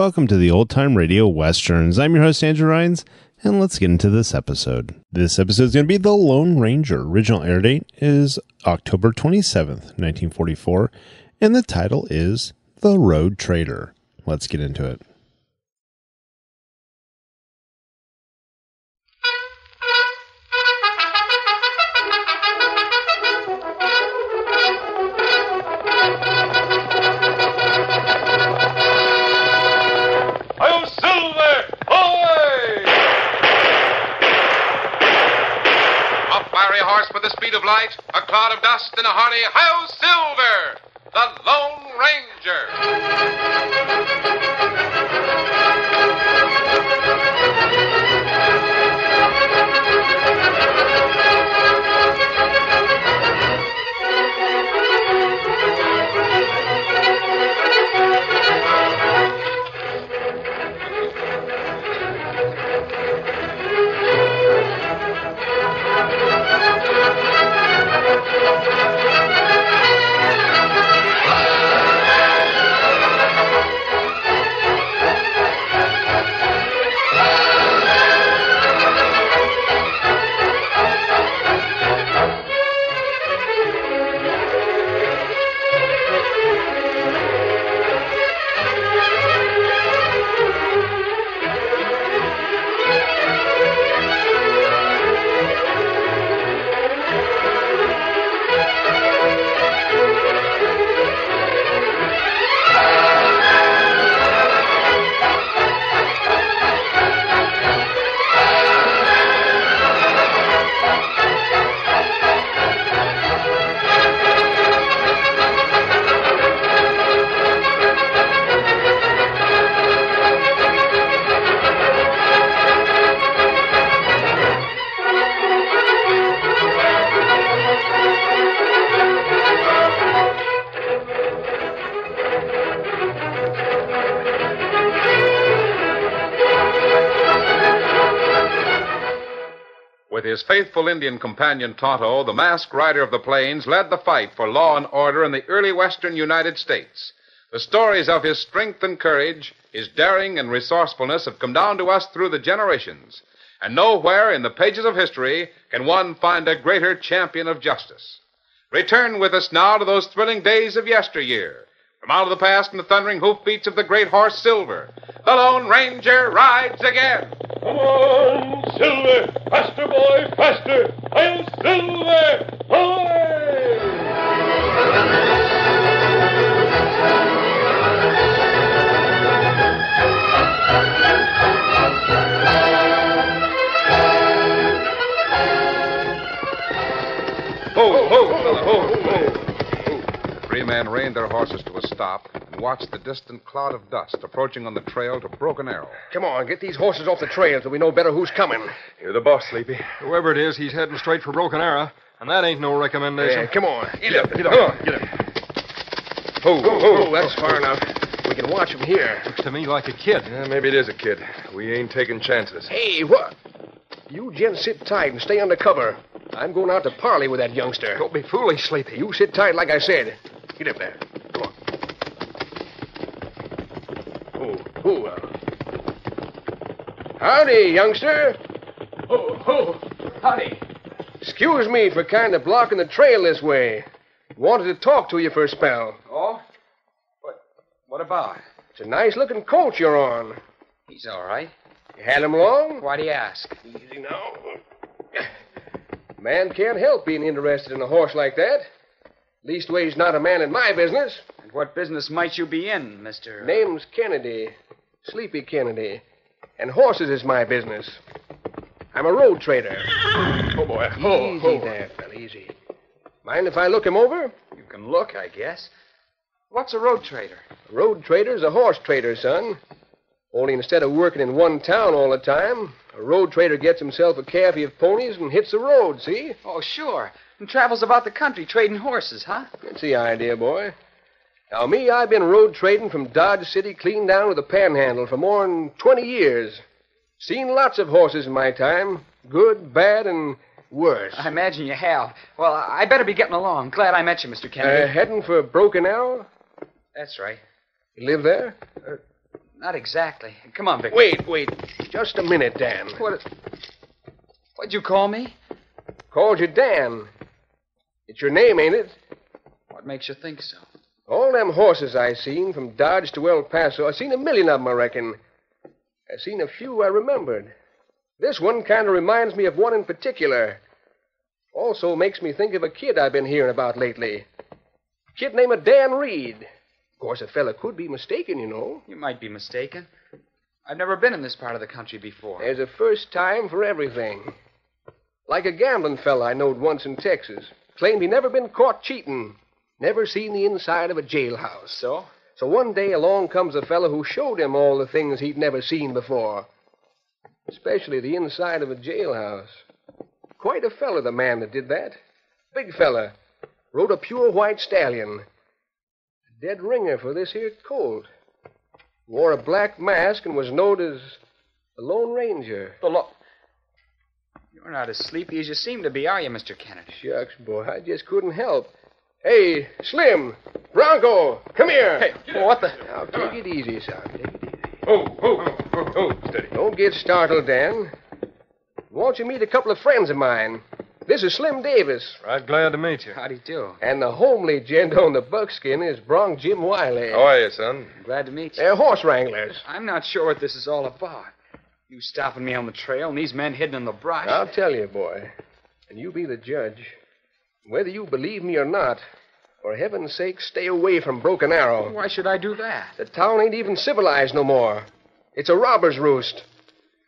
welcome to the Old Time Radio Westerns. I'm your host, Andrew Rhynes, and let's get into this episode. This episode is going to be The Lone Ranger. Original air date is October 27th, 1944, and the title is The Road Trader. Let's get into it. Horse with the speed of light, a cloud of dust, and a hearty "Hi-Yo, Silver!" The Lone With his faithful Indian companion Tonto, the masked rider of the plains led the fight for law and order in the early western United States. The stories of his strength and courage, his daring and resourcefulness have come down to us through the generations. And nowhere in the pages of history can one find a greater champion of justice. Return with us now to those thrilling days of yesteryear. From out of the past and the thundering hoofbeats of the great horse Silver, the Lone Ranger rides again. Come on, Silver! Faster, boy, faster! I'll Silver! Away! Ho, ho, fella, ho, ho. The three men reined their horses to a stop and watched the distant cloud of dust approaching on the trail to Broken Arrow. Come on, get these horses off the trail till we know better who's coming. You're the boss, Sleepy. Whoever it is, he's heading straight for Broken Arrow, and that ain't no recommendation. Yeah, come on. Get up. Come on, get up. Ho, ho, ho. That's far enough. We can watch him here. Looks to me like a kid. Yeah, maybe it is a kid. We ain't taking chances. Hey, what? You gents sit tight and stay under cover. I'm going out to parley with that youngster. Don't be foolish, Sleepy. You sit tight like I said. Get up there. Come on. Oh. Howdy, youngster. Oh, howdy. Excuse me for kind of blocking the trail this way. Wanted to talk to you for a spell. Oh? What about? It's a nice-looking coat you're on. He's all right. You had him long? Why do you ask? Easy now. Man can't help being interested in a horse like that. Leastways, not a man in my business. And what business might you be in, Mr. Name's Kennedy. Sleepy Kennedy. And horses is my business. I'm a road trader. Oh, boy. Easy there, fella, easy. Mind if I look him over? You can look, I guess. What's a road trader? A road trader's a horse trader, son. Only instead of working in one town all the time, a road trader gets himself a cavy of ponies and hits the road, see? Oh, sure. And travels about the country trading horses, huh? That's the idea, boy. Now, me, I've been road trading from Dodge City clean down to the Panhandle for more than 20 years. Seen lots of horses in my time, good, bad, and worse. I imagine you have. Well, I better be getting along. Glad I met you, Mr. Kennedy. Heading for Broken Arrow? That's right. You live there? Not exactly. Come on, Vic. Wait. Just a minute, Dan. What'd you call me? Called you Dan. It's your name, ain't it? What makes you think so? All them horses I seen from Dodge to El Paso, I seen a million of them, I reckon. I seen a few I remembered. This one kind of reminds me of one in particular. Also makes me think of a kid I've been hearing about lately. A kid named Dan Reed. Of course, a fella could be mistaken, you know. You might be mistaken. I've never been in this part of the country before. There's a first time for everything. Like a gambling fella I knowed once in Texas. Claimed he never been caught cheating. Never seen the inside of a jailhouse. So? So one day along comes a fella who showed him all the things he'd never seen before. Especially the inside of a jailhouse. Quite a fella, the man that did that. Big fella. Rode a pure white stallion. A dead ringer for this here colt. Wore a black mask and was known as the Lone Ranger. You're not as sleepy as you seem to be, are you, Mr. Kennedy? Shucks, boy, I just couldn't help. Hey, Slim, Bronco, come here. Hey, what the... Now, take it easy, son. Take it easy. Oh, steady. Don't get startled, Dan. Won't you meet a couple of friends of mine? This is Slim Davis. Right glad to meet you. Howdy do. And the homely gent on the buckskin is Bronc Jim Wiley. How are you, son? Glad to meet you. They're horse wranglers. I'm not sure what this is all about. You stopping me on the trail and these men hidden in the brush. I'll tell you, boy. And you be the judge. Whether you believe me or not, for heaven's sake, stay away from Broken Arrow. Why should I do that? The town ain't even civilized no more. It's a robber's roost.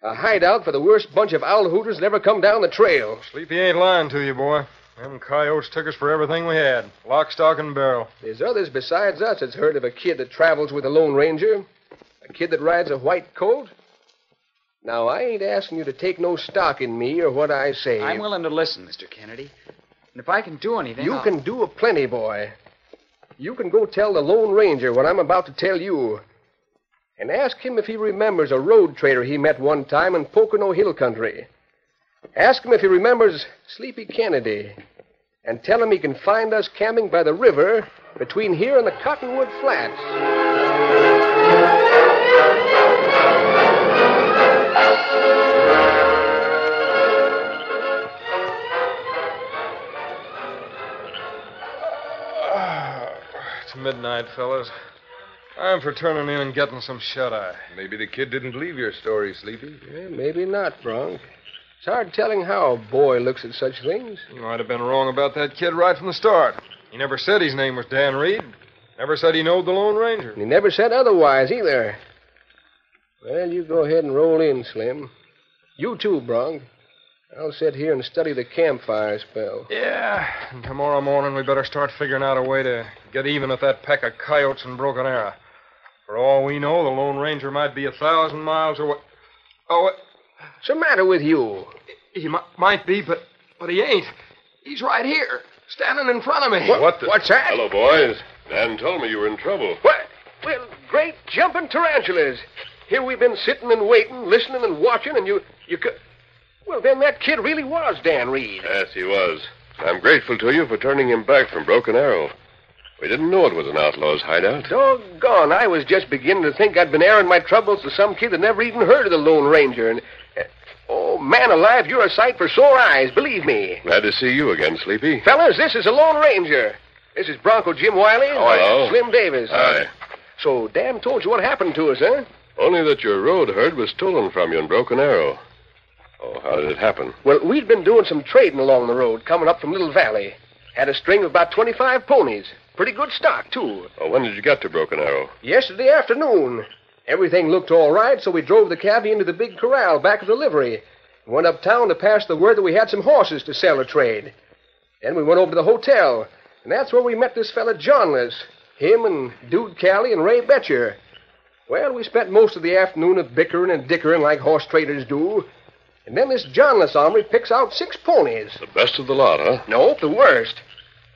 A hideout for the worst bunch of owl hooters that ever come down the trail. Sleepy ain't lying to you, boy. Them coyotes took us for everything we had. Lock, stock, and barrel. There's others besides us that's heard of a kid that travels with a Lone Ranger. A kid that rides a white colt. Now, I ain't asking you to take no stock in me or what I say. I'm willing to listen, Mr. Kennedy. And if I can do anything, You can do a plenty, boy. You can go tell the Lone Ranger what I'm about to tell you. And ask him if he remembers a road trader he met one time in Pocono Hill Country. Ask him if he remembers Sleepy Kennedy. And tell him he can find us camping by the river between here and the Cottonwood Flats. It's midnight, fellas. I'm for turning in and getting some shut-eye. Maybe the kid didn't believe your story, Sleepy. Yeah, maybe not, Bronc. It's hard telling how a boy looks at such things. You might have been wrong about that kid right from the start. He never said his name was Dan Reed. Never said he knowed the Lone Ranger. And he never said otherwise, either. Well, you go ahead and roll in, Slim. You too, Bronc. I'll sit here and study the campfire a spell. Yeah, and tomorrow morning we better start figuring out a way to get even with that pack of coyotes in Broken Arrow. For all we know, the Lone Ranger might be 1,000 miles away. Oh, What's the matter with you? he might be, but he ain't. He's right here, standing in front of me. What's that? Hello, boys. Dan told me you were in trouble. What? Well, great jumping tarantulas. Here we've been sitting and waiting, listening and watching, and you could... Well, then that kid really was Dan Reed. Yes, he was. I'm grateful to you for turning him back from Broken Arrow. We didn't know it was an outlaw's hideout. Doggone, I was just beginning to think I'd been airing my troubles to some kid that never even heard of the Lone Ranger. And, oh, man alive, you're a sight for sore eyes, believe me. Glad to see you again, Sleepy. Fellas, this is the Lone Ranger. This is Bronco Jim Wiley. Oh, hello. Slim Davis. Hi. So Dan told you what happened to us, huh? Only that your road herd was stolen from you in Broken Arrow. Oh, how did it happen? Well, we'd been doing some trading along the road, coming up from Little Valley. Had a string of about 25 ponies. Pretty good stock, too. Oh, when did you get to Broken Arrow? Yesterday afternoon. Everything looked all right, so we drove the cabbie into the big corral back of the livery. Went uptown to pass the word that we had some horses to sell or trade. Then we went over to the hotel, and that's where we met this fella Johnless. Him and Dude Callie and Ray Betcher. Well, we spent most of the afternoon at bickering and dickering like horse traders do. And then this Johnless hombre picks out 6 ponies. The best of the lot, huh? Nope, the worst.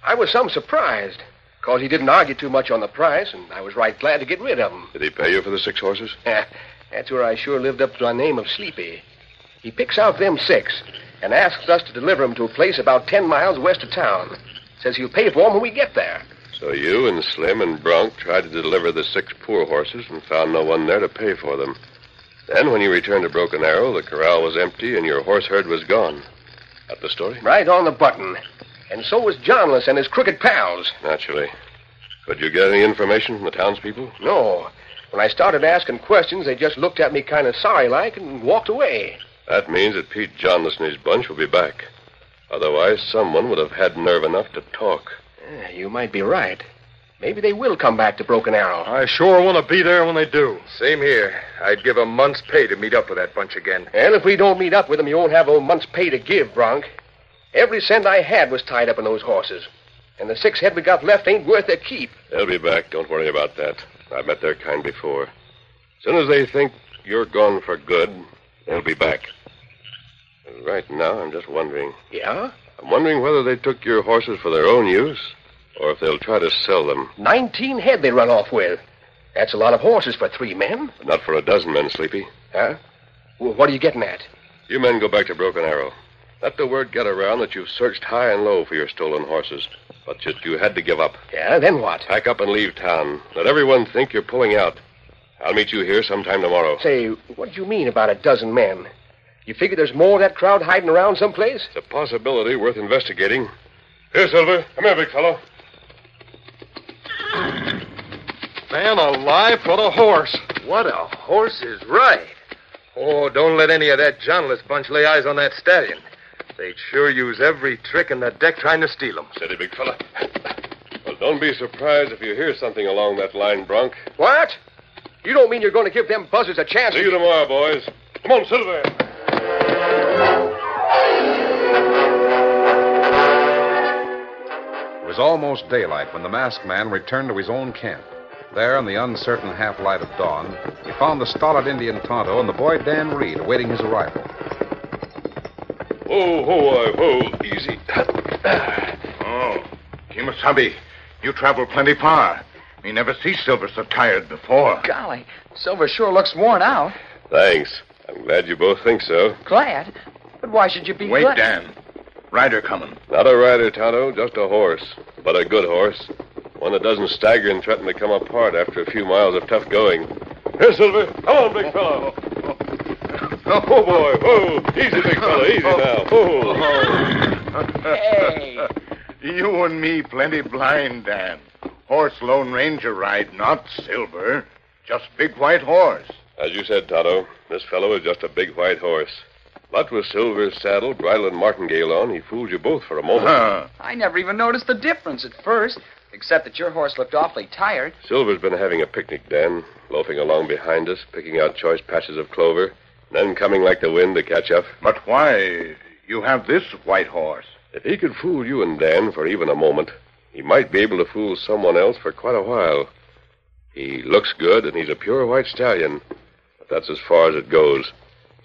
I was some surprised, because he didn't argue too much on the price, and I was right glad to get rid of them. Did he pay you for the 6 horses? That's where I sure lived up to my name of Sleepy. He picks out them 6 and asks us to deliver them to a place about 10 miles west of town. Says he'll pay for them when we get there. So you and Slim and Bronk tried to deliver the 6 poor horses and found no one there to pay for them. Then, when you returned to Broken Arrow, the corral was empty and your horse herd was gone. That the story? Right on the button. And so was Johnless and his crooked pals. Naturally. Could you get any information from the townspeople? No. When I started asking questions, they just looked at me kind of sorry-like and walked away. That means that Pete Johnless and his bunch will be back. Otherwise, someone would have had nerve enough to talk. You might be right. Maybe they will come back to Broken Arrow. I sure want to be there when they do. Same here. I'd give a month's pay to meet up with that bunch again. And if we don't meet up with them, you won't have a month's pay to give, Bronk. Every cent I had was tied up in those horses. And the 6 head we got left ain't worth their keep. They'll be back. Don't worry about that. I've met their kind before. As soon as they think you're gone for good, they'll be back. And right now, I'm just wondering. Yeah? I'm wondering whether they took your horses for their own use, or if they'll try to sell them. 19 head they run off with. That's a lot of horses for 3 men. But not for a dozen men, Sleepy. Huh? Well, what are you getting at? You men go back to Broken Arrow. Let the word get around that you've searched high and low for your stolen horses, but just you had to give up. Yeah, then what? Pack up and leave town. Let everyone think you're pulling out. I'll meet you here sometime tomorrow. Say, what do you mean about a dozen men? You figure there's more of that crowd hiding around someplace? It's a possibility worth investigating. Here, Silver. Come here, big fellow. Man alive, what a horse. What a horse is right. Oh, don't let any of that Johnless bunch lay eyes on that stallion. They'd sure use every trick in the deck trying to steal him. Steady, big fella. Well, don't be surprised if you hear something along that line, Bronk. What? You don't mean you're going to give them buzzards a chance? See you tomorrow, boys. Come on, Silver. It was almost daylight when the masked man returned to his own camp. There, in the uncertain half-light of dawn, he found the stolid Indian Tonto and the boy Dan Reed awaiting his arrival. Whoa, easy. Oh, Kimasabi, you travel plenty far. Me never see Silver so tired before. Golly, Silver sure looks worn out. Thanks. I'm glad you both think so. Glad? But why should you be Wait, glad? Dan. Rider coming. Not a rider, Tonto, just a horse. But a good horse. One that doesn't stagger and threaten to come apart after a few miles of tough going. Here, Silver. Come on, big fellow. Oh, boy. Whoa. Easy, big fellow. Easy now. Whoa. Hey. You and me plenty blind, Dan. Horse Lone Ranger ride, not Silver. Just big white horse. As you said, Tonto, this fellow is just a big white horse. But with Silver's saddle, bridle, and martingale on, he fooled you both for a moment. I never even noticed the difference at first, except that your horse looked awfully tired. Silver's been having a picnic, Dan, loafing along behind us, picking out choice patches of clover, and then coming like the wind to catch up. But why you have this white horse? If he could fool you and Dan for even a moment, he might be able to fool someone else for quite a while. He looks good, and he's a pure white stallion, but that's as far as it goes.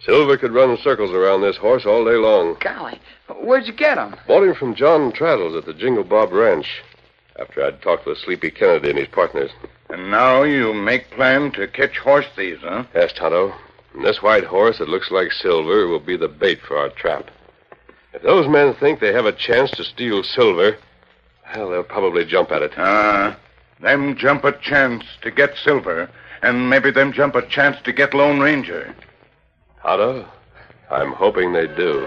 Silver could run circles around this horse all day long. Golly, where'd you get him? Bought him from John Traddles at the Jingle Bob Ranch, after I'd talked with Sleepy Kennedy and his partners. And now you make plan to catch horse thieves, huh? Yes, Tonto. And this white horse that looks like Silver will be the bait for our trap. If those men think they have a chance to steal Silver, well, they'll probably jump at it. Them jump a chance to get Silver, and maybe them jump a chance to get Lone Ranger. Tonto, I'm hoping they do.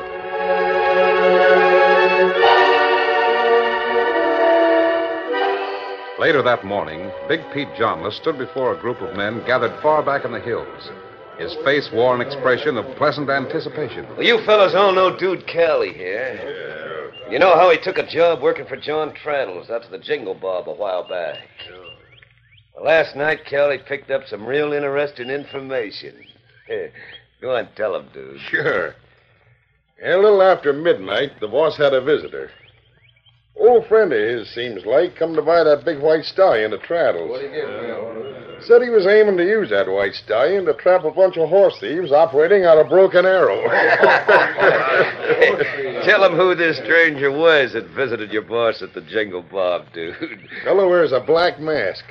Later that morning, Big Pete Johnless stood before a group of men gathered far back in the hills. His face wore an expression of pleasant anticipation. Well, you fellas all know Dude Kelly here. You know how he took a job working for John Traddles out to the Jingle Bob a while back. Well, last night, Kelly picked up some real interesting information. Go on, tell him, Dude. Sure. A little after midnight, the boss had a visitor. Old friend of his, seems like, come to buy that big white stallion at Traddles. Said he was aiming to use that white stallion to trap a bunch of horse thieves operating out of Broken Arrow. Tell him who this stranger was that visited your boss at the Jingle Bob, Dude. Fellow wears a black mask.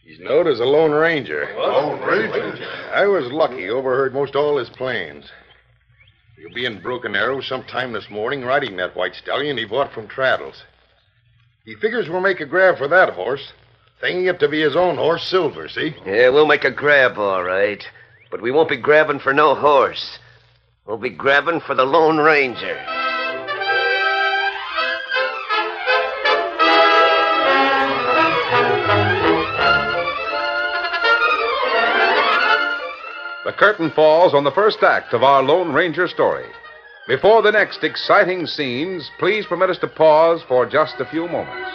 He's known as a Lone Ranger. Lone Ranger? I was lucky, overheard most all his plans. He'll be in Broken Arrow sometime this morning riding that white stallion he bought from Traddles. He figures we'll make a grab for that horse, thinking it to be his own horse, Silver, see? Yeah, we'll make a grab, all right. But we won't be grabbing for no horse. We'll be grabbing for the Lone Ranger. The curtain falls on the first act of our Lone Ranger story. Before the next exciting scenes, please permit us to pause for just a few moments.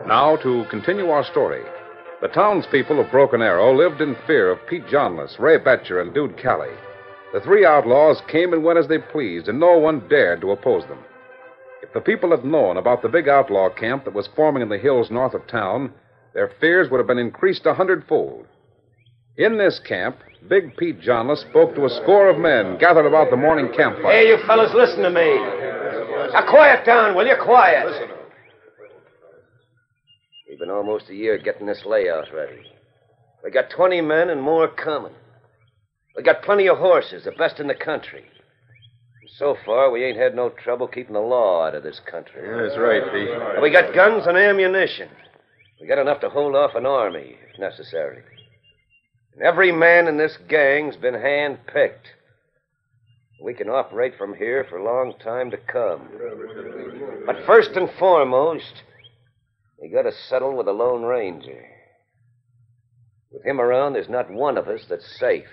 Now, to continue our story. The townspeople of Broken Arrow lived in fear of Pete Johnless, Ray Betcher, and Dude Callie. The three outlaws came and went as they pleased, and no one dared to oppose them. If the people had known about the big outlaw camp that was forming in the hills north of town, their fears would have been increased 100-fold. In this camp, Big Pete Johnless spoke to a score of men gathered about the morning campfire. Hey, you fellas, listen to me. Now, quiet down, will you? Quiet. We've been almost a year getting this layout ready. We got 20 men and more coming. We got plenty of horses, the best in the country. And so far, we ain't had no trouble keeping the law out of this country. Yeah, that's right, Pete. And we got guns and ammunition. We got enough to hold off an army, if necessary. And every man in this gang's been hand-picked. We can operate from here for a long time to come. But first and foremost, we got to settle with the Lone Ranger. With him around, there's not one of us that's safe.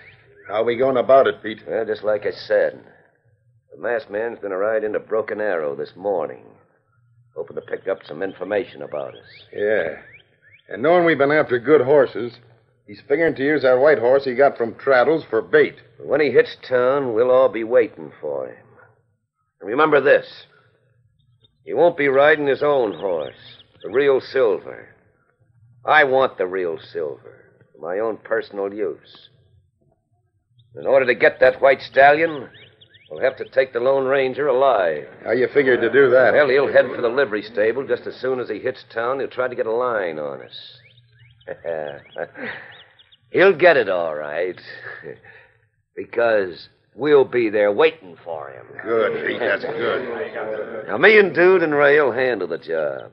How we going about it, Pete? Well, just like I said, the masked man's going to ride into Broken Arrow this morning, hoping to pick up some information about us. Yeah. And knowing we've been after good horses, he's figuring to use that white horse he got from Trendle's for bait. But when he hits town, we'll all be waiting for him. And remember this, he won't be riding his own horse. The real Silver. I want the real Silver for my own personal use. In order to get that white stallion, we'll have to take the Lone Ranger alive. How you figured to do that? Well, he'll head for the livery stable just as soon as he hits town. He'll try to get a line on us. He'll get it all right. Because we'll be there waiting for him. Good, Pete. That's good. Now, me and Dude and Ray will handle the job.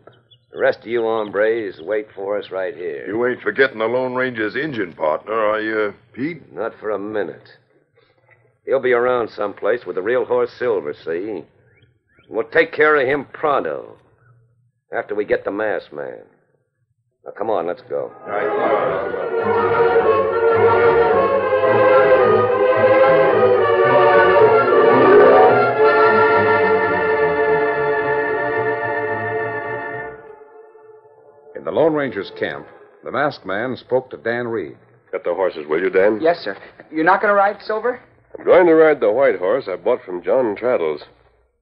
The rest of you hombres wait for us right here. You ain't forgetting the Lone Ranger's engine partner, are you, Pete? Not for a minute. He'll be around someplace with the real horse Silver, see? We'll take care of him pronto, after we get the masked man. Now, come on, let's go. In the Lone Ranger's camp, the masked man spoke to Dan Reed. Get the horses, will you, Dan? Yes, sir. You're not going to ride, Silver? I'm going to ride the white horse I bought from John Trendle's.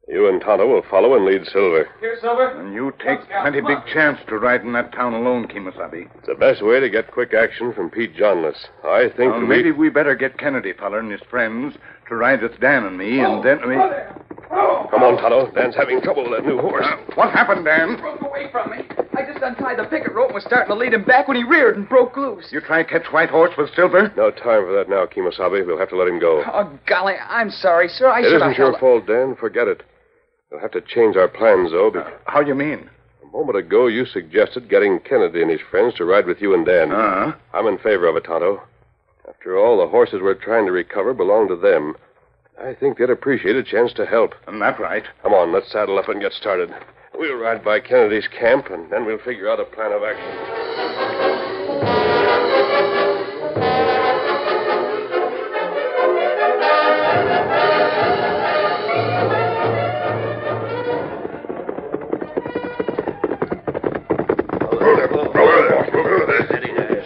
You and Tonto will follow and lead Silver. Here, Silver. And you take plenty big chance to ride in that town alone, Kemosabe. It's the best way to get quick action from Pete Johnless. I think Well, maybe we better get Kennedy feller and his friends to ride with Dan and me, and then we... Come on, Tonto. Dan's having trouble with that new horse. What happened, Dan? Broke away from me. I just untied the picket rope and was starting to lead him back when he reared and broke loose. You try to catch White Horse with Silver? No time for that now, Kemosabe. We'll have to let him go. Oh, golly, I'm sorry, sir. I It should have isn't your held... fault, Dan. Forget it. We'll have to change our plans, though. How you mean? A moment ago, you suggested getting Kennedy and his friends to ride with you and Dan. Uh-huh. I'm in favor of it, Tonto. After all, the horses we're trying to recover belong to them. I think they'd appreciate a chance to help. And that's right. Come on, let's saddle up and get started. We'll ride by Kennedy's camp, and then we'll figure out a plan of action.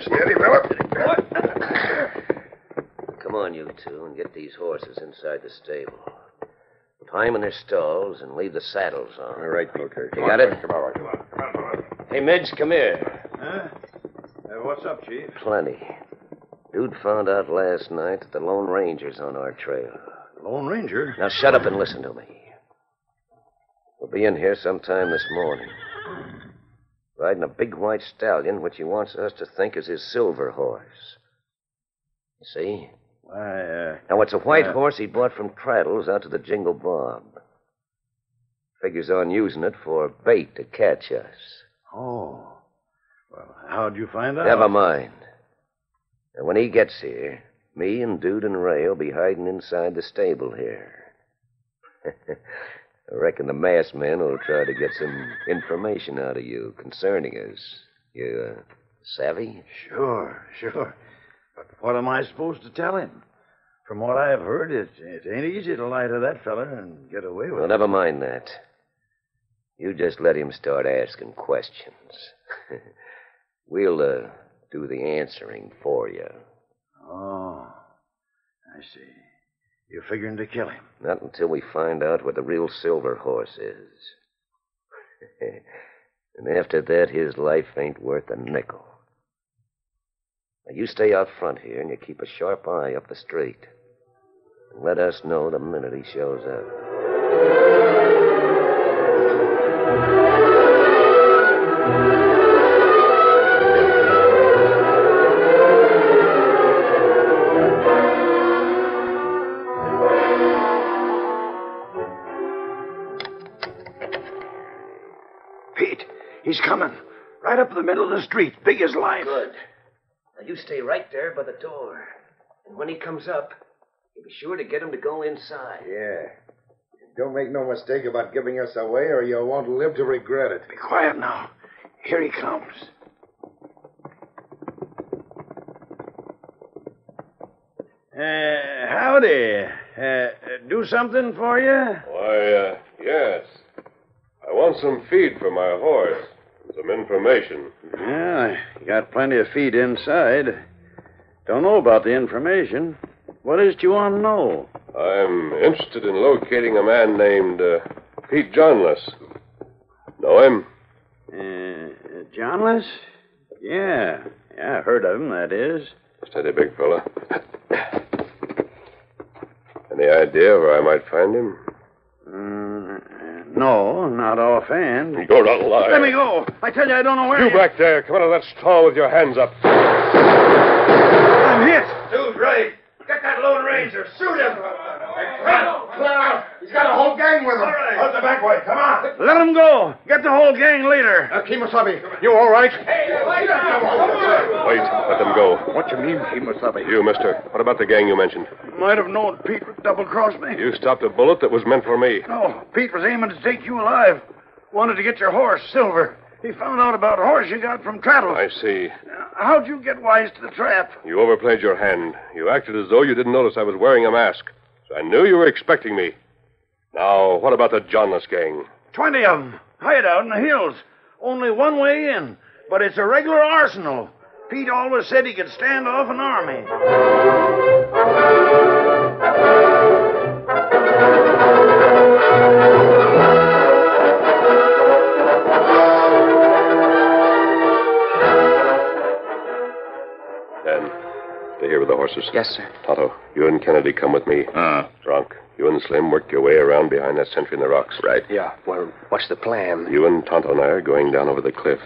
Steady, fella. Come on, you two, and get these horses inside the stable. Tie them in their stalls and leave the saddles on. All right, Pilker. You got it? Come on. Hey, Midge, come here. Huh? What's up, Chief? Plenty. Dude found out last night that the Lone Ranger's on our trail. Lone Ranger? Now shut up and listen to me. We'll be in here sometime this morning. Riding a big white stallion, which he wants us to think is his silver horse. You see? Now, it's a white horse he bought from Trendle's out to the Jingle Bob. Figures on using it for bait to catch us. Oh. Well, how'd you find out? Never mind. And when he gets here, me and Dude and Ray will be hiding inside the stable here. I reckon the masked men will try to get some information out of you concerning us. You, savvy? Sure. But what am I supposed to tell him? From what I've heard, it ain't easy to lie to that fella and get away with Well, it. never mind that. You just let him start asking questions. We'll, do the answering for you. Oh, I see. You're figuring to kill him? Not until we find out what the real silver horse is. And after that, his life ain't worth a nickel. Now, you stay out front here and you keep a sharp eye up the street. And let us know the minute he shows up. Pete, he's coming. Right up the middle of the street, big as life. Good. Now, you stay right there by the door. And when he comes up, you be sure to get him to go inside. Yeah. Don't make no mistake about giving us away, or you won't live to regret it. Be quiet now. Here he comes. Howdy. Do something for you? Why, yes. I want some feed for my horse. Some information. Yeah, I got plenty of feed inside. Don't know about the information. What is it you want to know? I'm interested in locating a man named Pete Johnless. Know him? Johnless? Yeah, I heard of him, that is. Steady, big fella. Any idea where I might find him? No, not offhand. You're not lying. Let me go. I tell you, I don't know where You back there. Come out of that stall with your hands up. I'm hit. Dude, Ray, get that Lone Ranger. Shoot him. Clown. He's got a whole gang with him. All right. Out the back way. Come on. Let him go. Get the whole gang leader. Kemosabe, you all right? Wait, let them go. What you mean, Kemosabe? You, mister. What about the gang you mentioned? Might have known Pete would double-cross me. You stopped a bullet that was meant for me. No, Pete was aiming to take you alive. Wanted to get your horse, Silver. He found out about a horse you got from Trendle. I see. How'd you get wise to the trap? You overplayed your hand. You acted as though you didn't notice I was wearing a mask. So I knew you were expecting me. Now, what about the Johnless gang? 20 of them. Hide out in the hills. Only one way in. But it's a regular arsenal. Pete always said he could stand off an army. Dan, stay here with the horses. Yes, sir. Tonto, you and Kennedy come with me. Drunk. You and Slim work your way around behind that sentry in the rocks. Right. Yeah. Well, what's the plan? You and Tonto and I are going down over the cliff.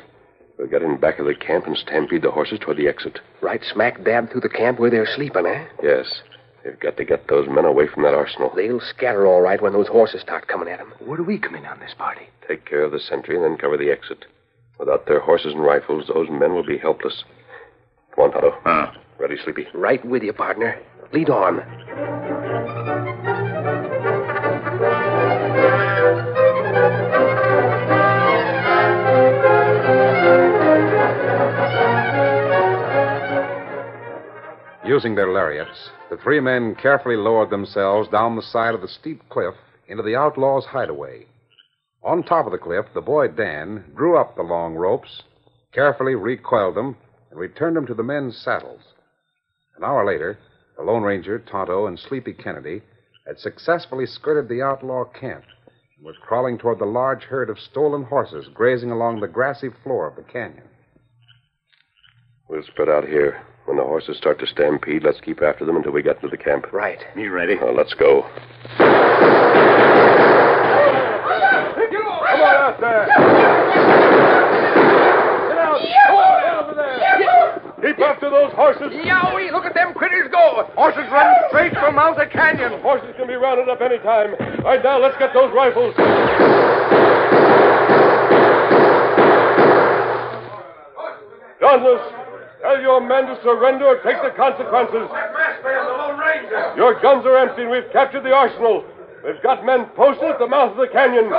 We'll get in back of the camp and stampede the horses toward the exit. Right smack dab through the camp where they're sleeping, eh? Yes. They've got to get those men away from that arsenal. They'll scatter all right when those horses start coming at them. Where do we come in on this party? Take care of the sentry and then cover the exit. Without their horses and rifles, those men will be helpless. Come on, Tonto. Ready, Sleepy? Right with you, partner. Lead on. using their lariats, the three men carefully lowered themselves down the side of the steep cliff into the outlaws' hideaway. On top of the cliff, the boy Dan drew up the long ropes, carefully recoiled them, and returned them to the men's saddles. An hour later, the Lone Ranger, Tonto, and Sleepy Kennedy had successfully skirted the outlaw camp and was crawling toward the large herd of stolen horses grazing along the grassy floor of the canyon. We'll spread out here. When the horses start to stampede, let's keep after them until we get to the camp. Right. Me ready? Let's go. Come on out there. Get out. Come on over there. Keep after those horses. Yowie, look at them critters go. Horses run straight from out the canyon. Horses can be rounded up any time. Right now, let's get those rifles. Johnson, tell your men to surrender or take the consequences. Your guns are empty and we've captured the arsenal. We've got men posted at the mouth of the canyon. We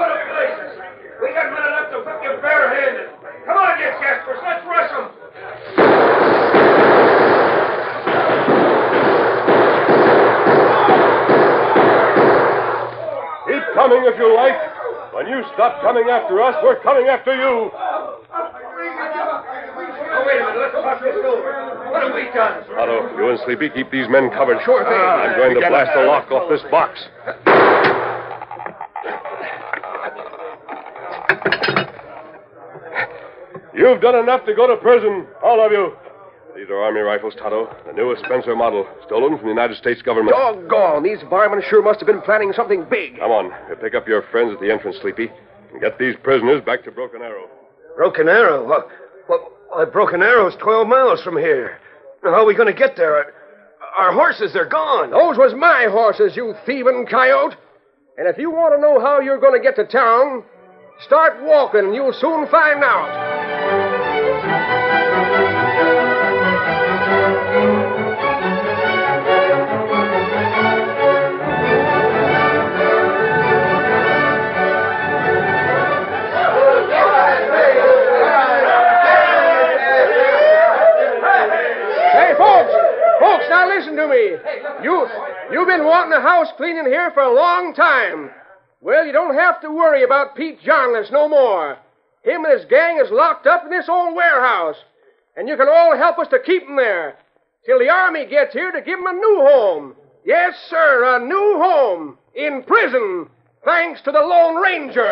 got men enough to whip you barehanded. Come on, you Jaspers, let's rush them. Keep coming if you like. When you stop coming after us, we're coming after you. Wait a minute, let's talk this over. What have we done? Otto, you and Sleepy keep these men covered. Sure thing. I'm going to blast the lock off this box. You've done enough to go to prison, all of you. These are Army rifles, Tonto. The newest Spencer model, stolen from the United States government. Doggone, these barmen sure must have been planning something big. Come on. We'll pick up your friends at the entrance, Sleepy, and get these prisoners back to Broken Arrow. Broken Arrow? Well, Broken Arrow's 12 miles from here. Now, how are we going to get there? Our horses are gone. Those was my horses, you thieving coyote. And if you want to know how you're going to get to town, start walking and you'll soon find out. Folks, now listen to me. You've been wanting a house cleaning here for a long time. Well, you don't have to worry about Pete Johnless no more. Him and his gang is locked up in this old warehouse. And you can all help us to keep him there till the Army gets here to give him a new home. Yes, sir, a new home in prison, thanks to the Lone Ranger.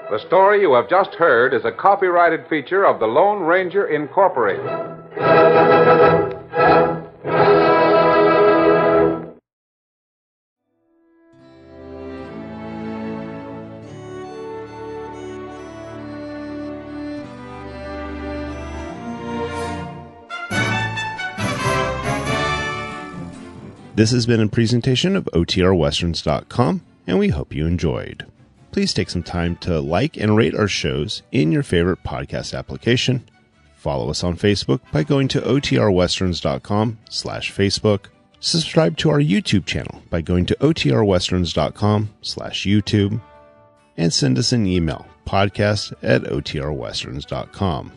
The story you have just heard is a copyrighted feature of the Lone Ranger Incorporated. This has been a presentation of OTRWesterns.com, and we hope you enjoyed. Please take some time to like and rate our shows in your favorite podcast application. Follow us on Facebook by going to OTRWesterns.com/Facebook. Subscribe to our YouTube channel by going to OTRWesterns.com/YouTube. And send us an email, podcast@OTRWesterns.com.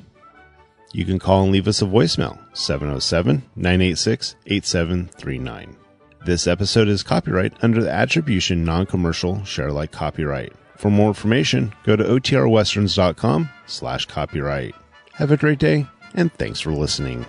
You can call and leave us a voicemail, 707-986-8739. This episode is copyright under the Attribution Non-Commercial Share Alike Copyright. For more information, go to OTRWesterns.com/copyright. Have a great day, and thanks for listening.